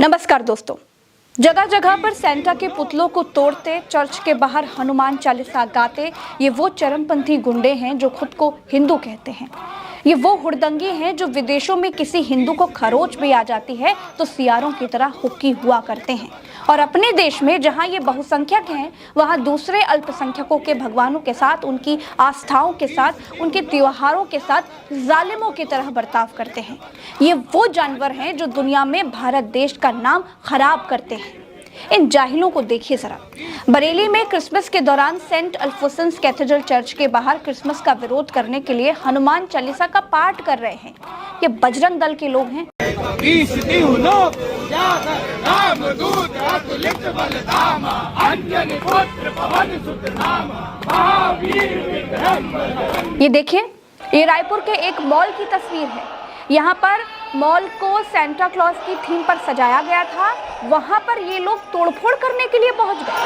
नमस्कार दोस्तों, जगह जगह पर सेंटा के पुतलों को तोड़ते, चर्च के बाहर हनुमान चालीसा गाते ये वो चरमपंथी गुंडे हैं जो खुद को हिंदू कहते हैं। ये वो हुड़दंगी हैं जो विदेशों में किसी हिंदू को खरोच भी आ जाती है तो सियारों की तरह हुक्की हुआ करते हैं, और अपने देश में जहां ये बहुसंख्यक हैं वहां दूसरे अल्पसंख्यकों के भगवानों के साथ, उनकी आस्थाओं के साथ, उनके त्योहारों के साथ जालिमों की तरह बर्ताव करते हैं। ये वो जानवर हैं जो दुनिया में भारत देश का नाम खराब करते हैं। इन जाहिलों को देखिए जरा। बरेली में क्रिसमस के दौरान सेंट अल्फोंसस कैथेड्रल चर्च के बाहर क्रिसमस का विरोध करने के लिए हनुमान चालीसा का पाठ कर रहे हैं। ये बजरंग दल के लोग हैं। ये देखिए, ये रायपुर के एक मॉल की तस्वीर है। यहाँ पर मॉल को सेंटा क्लॉज की थीम पर सजाया गया था, वहां पर ये लोग तोड़फोड़ करने के लिए पहुंच गए।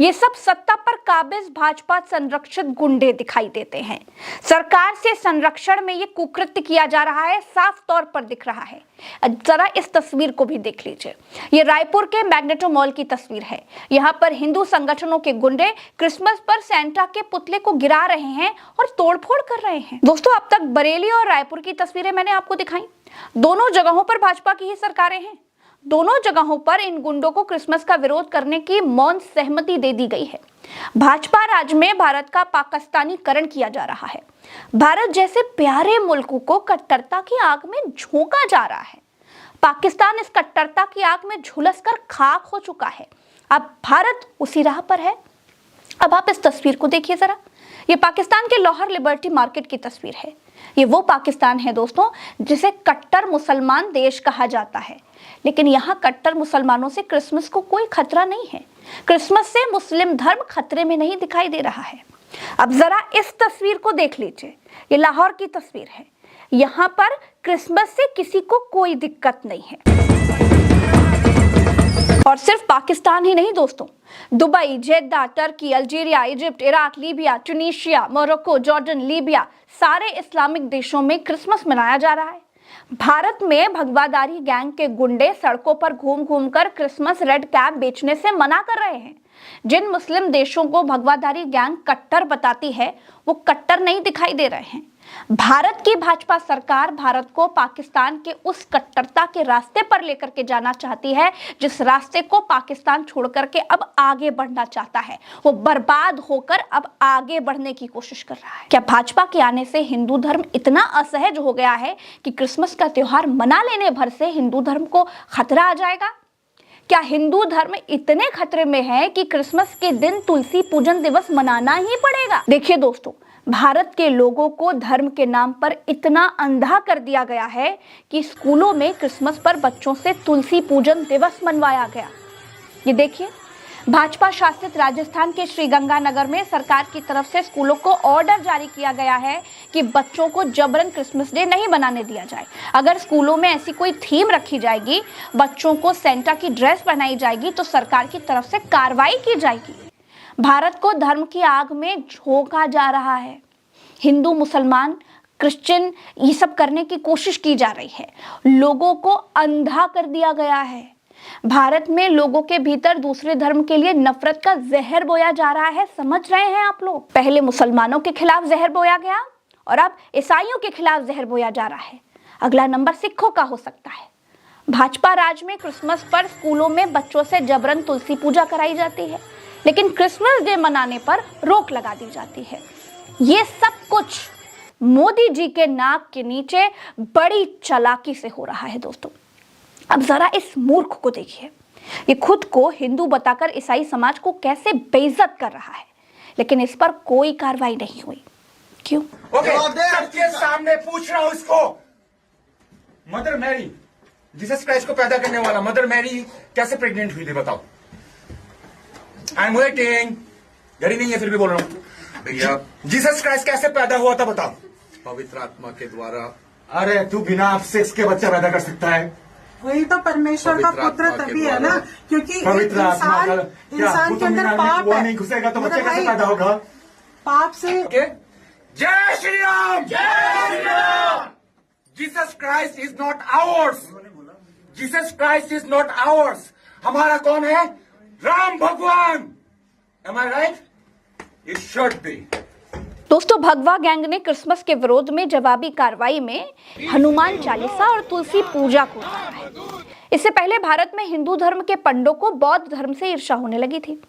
ये सब सत्ता पर काबिज भाजपा संरक्षित गुंडे दिखाई देते हैं। सरकार से संरक्षण में ये कुकृत्य किया जा रहा है, साफ तौर पर दिख रहा है। जरा इस तस्वीर को भी देख लीजिए। ये रायपुर के मैग्नेटो मॉल की तस्वीर है। यहाँ पर हिंदू संगठनों के गुंडे क्रिसमस पर सेंटा के पुतले को गिरा रहे हैं और तोड़फोड़ कर रहे हैं। दोस्तों, अब तक बरेली और रायपुर की तस्वीरें मैंने आपको दिखाई। दोनों जगहों पर भाजपा की ही सरकारें हैं। दोनों जगहों पर इन गुंडों को क्रिसमस का विरोध करने की मौन सहमति दे दी गई है। भाजपा राज में भारत का पाकिस्तानीकरण किया जा रहा है। भारत जैसे प्यारे मुल्क को कट्टरता की आग में झोंका जा रहा है। पाकिस्तान इस कट्टरता की आग में झुलसकर खाक हो चुका है। अब भारत उसी राह पर है। अब आप इस तस्वीर को देखिए जरा। ये पाकिस्तान के लाहौर लिबर्टी मार्केट की तस्वीर है। ये वो पाकिस्तान है दोस्तों जिसे कट्टर मुसलमान देश कहा जाता है, लेकिन यहाँ कट्टर मुसलमानों से क्रिसमस को कोई खतरा नहीं है। क्रिसमस से मुस्लिम धर्म खतरे में नहीं दिखाई दे रहा है। अब जरा इस तस्वीर को देख लीजिए। ये लाहौर की तस्वीर है। यहाँ पर क्रिसमस से किसी को कोई दिक्कत नहीं है। और सिर्फ पाकिस्तान ही नहीं दोस्तों, Dubai, Jeddah, Turkey, Algeria, Egypt, Iraq, Libya, Tunisia, Morocco, Jordan, Libya, सारे इस्लामिक देशों में क्रिसमस मनाया जा रहा है। भारत में भगवादारी गैंग के गुंडे सड़कों पर घूम घूम कर क्रिसमस रेड कैप बेचने से मना कर रहे हैं। जिन मुस्लिम देशों को भगवादारी गैंग कट्टर बताती है वो कट्टर नहीं दिखाई दे रहे हैं। भारत की भाजपा सरकार भारत को पाकिस्तान के उस कट्टरता के रास्ते पर लेकर के जाना चाहती है जिस रास्ते को पाकिस्तान छोड़कर के अब आगे बढ़ना चाहता है। वो बर्बाद होकर अब आगे बढ़ने की कोशिश कर रहा है। क्या भाजपा के आने से हिंदू धर्म इतना असहज हो गया है कि क्रिसमस का त्योहार मना लेने भर से हिंदू धर्म को खतरा आ जाएगा? क्या हिंदू धर्म इतने खतरे में है कि क्रिसमस के दिन तुलसी पूजन दिवस मनाना ही पड़ेगा? देखिए दोस्तों, भारत के लोगों को धर्म के नाम पर इतना अंधा कर दिया गया है कि स्कूलों में क्रिसमस पर बच्चों से तुलसी पूजन दिवस मनवाया गया। ये देखिए, भाजपा शासित राजस्थान के श्रीगंगानगर में सरकार की तरफ से स्कूलों को ऑर्डर जारी किया गया है कि बच्चों को जबरन क्रिसमस डे नहीं बनाने दिया जाए। अगर स्कूलों में ऐसी कोई थीम रखी जाएगी, बच्चों को सेंटा की ड्रेस पहनाई जाएगी तो सरकार की तरफ से कार्रवाई की जाएगी। भारत को धर्म की आग में झोंका जा रहा है। हिंदू, मुसलमान, क्रिश्चियन ये सब करने की कोशिश की जा रही है। लोगों को अंधा कर दिया गया है। भारत में लोगों के भीतर दूसरे धर्म के लिए नफरत का जहर बोया जा रहा है। समझ रहे हैं आप लोग? पहले मुसलमानों के खिलाफ जहर बोया गया और अब ईसाइयों के खिलाफ जहर बोया जा रहा है। अगला नंबर सिखों का हो सकता है। भाजपा राज में क्रिसमस पर स्कूलों में बच्चों से जबरन तुलसी पूजा कराई जाती है, लेकिन क्रिसमस डे मनाने पर रोक लगा दी जाती है। ये सब कुछ मोदी जी के नाक के नीचे बड़ी चालाकी से हो रहा है दोस्तों। अब जरा इस मूर्ख को देखिए। ये खुद को हिंदू बताकर ईसाई समाज को कैसे बेइज्जत कर रहा है, लेकिन इस पर कोई कार्रवाई नहीं हुई। क्यों? सबके सामने पूछ रहा हूं इसको। मदर मैरी, जीसस क्राइस्ट को पैदा करने वाला मदर मैरी कैसे प्रेग्नेंट हुई थी बताओ? I am waiting. घड़ी नहीं है फिर भी बोल रहा हूँ भैया। जीसस क्राइस्ट कैसे पैदा हुआ था बताओ? पवित्र आत्मा के द्वारा। अरे तू बिना सेक्स के बच्चा पैदा कर सकता है? वही तो परमेश्वर का पुत्र तभी है ना, क्योंकि पवित्र आत्मा का इंसान के अंदर पाप है। नहीं घुसेगा तो बच्चा कैसे पैदा होगा? पाप से। जय श्री राम, जय Shri Ram. Jesus Christ is not ours, Jesus Christ is not ours. हमारा कौन है? राम भगवान। Am I right? It should be. दोस्तों, भगवा गैंग ने क्रिसमस के विरोध में जवाबी कार्रवाई में हनुमान चालीसा और तुलसी पूजा को उतारा है। इससे पहले भारत में हिंदू धर्म के पंडों को बौद्ध धर्म से ईर्ष्या होने लगी थी।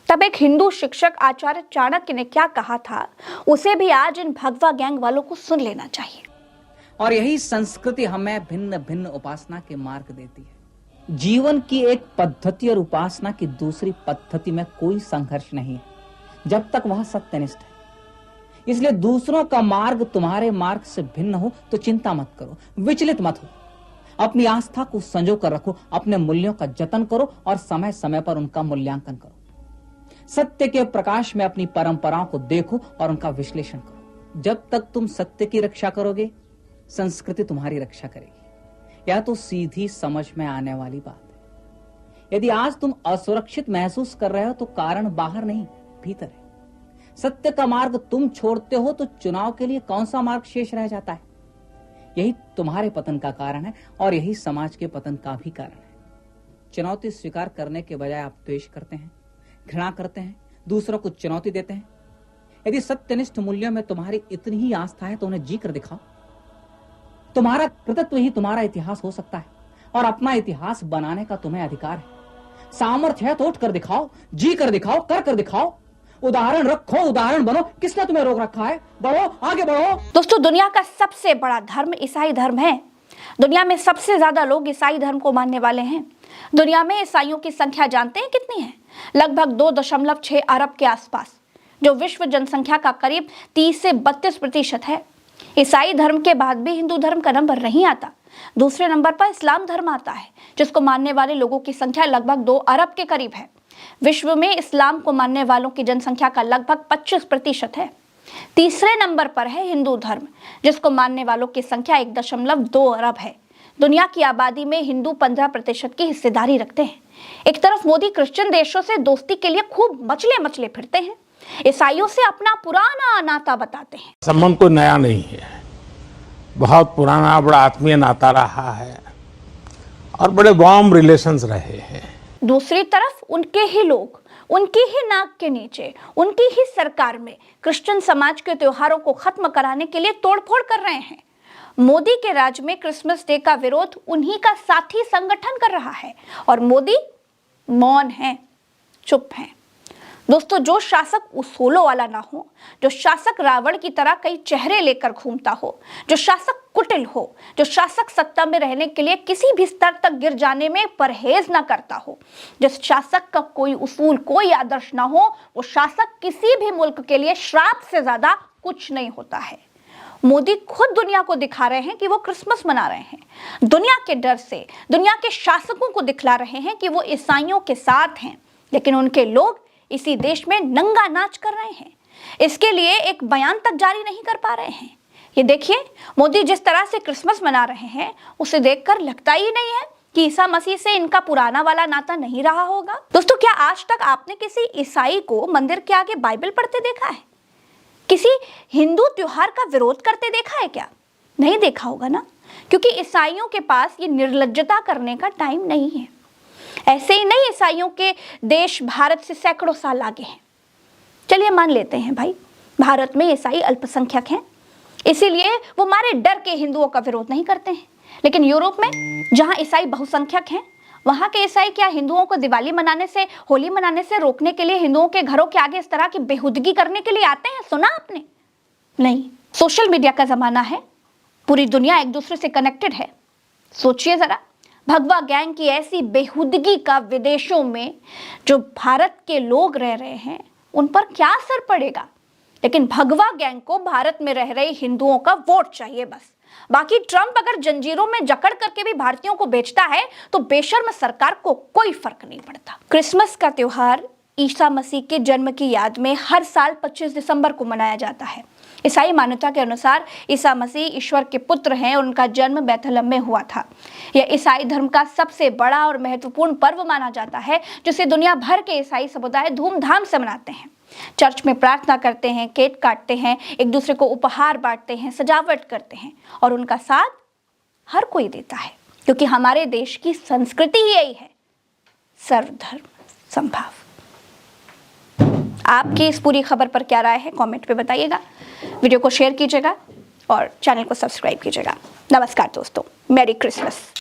तब एक हिंदू शिक्षक आचार्य चाणक्य ने क्या कहा था, उसे भी आज इन भगवा गैंग वालों को सुन लेना चाहिए। और यही संस्कृति हमें भिन्न भिन्न उपासना के मार्ग देती है। जीवन की एक पद्धति और उपासना की दूसरी पद्धति में कोई संघर्ष नहीं है, जब तक वह सत्यनिष्ठ है। इसलिए दूसरों का मार्ग तुम्हारे मार्ग से भिन्न हो तो चिंता मत करो, विचलित मत हो। अपनी आस्था को संजो कर रखो, अपने मूल्यों का जतन करो और समय समय पर उनका मूल्यांकन करो। सत्य के प्रकाश में अपनी परंपराओं को देखो और उनका विश्लेषण करो। जब तक तुम सत्य की रक्षा करोगे, संस्कृति तुम्हारी रक्षा करेगी। यह तो सीधी समझ में आने वाली बात है। यदि आज तुम असुरक्षित महसूस कर रहे हो तो कारण बाहर नहीं, भीतर है। सत्य का मार्ग तुम छोड़ते हो तो चुनाव के लिए कौन सा मार्ग शेष रह जाता है? यही तुम्हारे पतन का कारण है और यही समाज के पतन का भी कारण है। चुनौती स्वीकार करने के बजाय आप द्वेष करते हैं, घृणा करते हैं, दूसरों को चुनौती देते हैं। यदि सत्यनिष्ठ मूल्यों में तुम्हारी इतनी ही आस्था है तो उन्हें जी कर दिखाओ। तुम्हारा कृतित्व ही तुम्हारा इतिहास हो सकता है और अपना इतिहास बनाने का तुम्हें अधिकार है। सामर्थ्य है तो उठ कर दिखाओ, जी कर दिखाओ, कर दिखाओ। उदाहरण रखो, उदाहरण बनो। किसने तुम्हें रोक रखा है? बढ़ो, आगे बढ़ो। दोस्तों, दुनिया का सबसे बड़ा धर्म ईसाई धर्म है। दुनिया में सबसे ज्यादा लोग ईसाई धर्म को मानने वाले हैं। दुनिया में ईसाइयों की संख्या जानते हैं कितनी है? लगभग 2.6 अरब के आसपास, जो विश्व जनसंख्या का करीब 30 से 32% है। ईसाई धर्म के बाद भी हिंदू धर्म का नंबर नहीं आता। दूसरे नंबर पर इस्लाम धर्म आता है, जिसको मानने वाले लोगों की संख्या लगभग 2 अरब के करीब है। विश्व में इस्लाम को मानने वालों की जनसंख्या का लगभग 25% है। तीसरे नंबर पर है हिंदू धर्म, जिसको मानने वालों की संख्या 1.2 अरब है। दुनिया की आबादी में हिंदू 15% की हिस्सेदारी रखते हैं। एक तरफ मोदी क्रिश्चियन देशों से दोस्ती के लिए खूब मचले फिरते हैं, ईसाइयों से अपना पुराना नाता बताते हैं। संबंध कोई नया नहीं है, बहुत पुराना बड़ा आत्मीय नाता रहा है और बड़े वार्म रिलेशंस रहे हैं। दूसरी तरफ उनके ही लोग, उनकी ही नाक के नीचे, उनकी ही सरकार में क्रिश्चियन समाज के त्योहारों को खत्म कराने के लिए तोड़फोड़ कर रहे हैं। मोदी के राज में क्रिसमस डे का विरोध उन्हीं का साथी संगठन कर रहा है और मोदी मौन है, चुप है। दोस्तों, जो शासक उसूलों वाला ना हो, जो शासक रावण की तरह कई चेहरे लेकर घूमता हो, जो शासक कुटिल हो, जो शासक सत्ता में रहने के लिए किसी भी स्तर तक गिर जाने में परहेज ना करता हो, जिस शासक का कोई उसूल, कोई आदर्श ना हो, वो शासक किसी भी मुल्क के लिए श्राप से ज्यादा कुछ नहीं होता है। मोदी खुद दुनिया को दिखा रहे हैं कि वो क्रिसमस मना रहे हैं। दुनिया के डर से दुनिया के शासकों को दिखला रहे हैं कि वो ईसाइयों के साथ हैं, लेकिन उनके लोग इसी देश में नंगा नाच कर रहे हैं। इसके लिए एक बयान तक जारी नहीं कर पा रहे हैं। ये देखिए, मोदी जिस तरह से क्रिसमस मना रहे हैं, उसे देखकर लगता ही नहीं है कि ईसा मसीह से इनका पुराना वाला नाता नहीं रहा होगा। दोस्तों, क्या आज तक आपने किसी ईसाई को मंदिर के आगे बाइबल पढ़ते देखा है? किसी हिंदू त्योहार का विरोध करते देखा है क्या? नहीं देखा होगा ना, क्योंकि ईसाइयों के पास ये निर्लज्जता करने का टाइम नहीं है। ऐसे ही नहीं, ईसाइयों के देश भारत से सैकड़ों साल आगे हैं। चलिए मान लेते हैं भाई, भारत में ईसाई अल्पसंख्यक हैं, इसीलिए वो हमारे डर के हिंदुओं का विरोध नहीं करते हैं। लेकिन यूरोप में जहां ईसाई बहुसंख्यक हैं, वहां के ईसाई क्या हिंदुओं को दिवाली मनाने से, होली मनाने से रोकने के लिए हिंदुओं के घरों के आगे इस तरह की बेहुदगी करने के लिए आते हैं? सुना आपने? नहीं। सोशल मीडिया का जमाना है, पूरी दुनिया एक दूसरे से कनेक्टेड है। सोचिए जरा, भगवा गैंग की ऐसी बेहुदगी का विदेशों में जो भारत के लोग रह रहे हैं, उन पर क्या असर पड़ेगा? लेकिन भगवा गैंग को भारत में रह रहे हिंदुओं का वोट चाहिए बस। बाकी ट्रंप अगर जंजीरों में जकड़ करके भी भारतीयों को बेचता है तो बेशर्म सरकार को कोई फर्क नहीं पड़ता। क्रिसमस का त्योहार ईसा मसीह के जन्म की याद में हर साल 25 दिसंबर को मनाया जाता है। ईसाई मान्यता के अनुसार ईसा मसीह ईश्वर के पुत्र हैं और उनका जन्म बैतलहम में हुआ था। यह ईसाई धर्म का सबसे बड़ा और महत्वपूर्ण पर्व माना जाता है, जिसे दुनिया भर के ईसाई समुदाय धूमधाम से मनाते हैं। चर्च में प्रार्थना करते हैं, केक काटते हैं, एक दूसरे को उपहार बांटते हैं, सजावट करते हैं और उनका साथ हर कोई देता है, क्योंकि हमारे देश की संस्कृति ही यही है, सर्वधर्म समभाव। आपकी इस पूरी खबर पर क्या राय है, कमेंट पे बताइएगा। वीडियो को शेयर कीजिएगा और चैनल को सब्सक्राइब कीजिएगा। नमस्कार दोस्तों, मैरी क्रिसमस।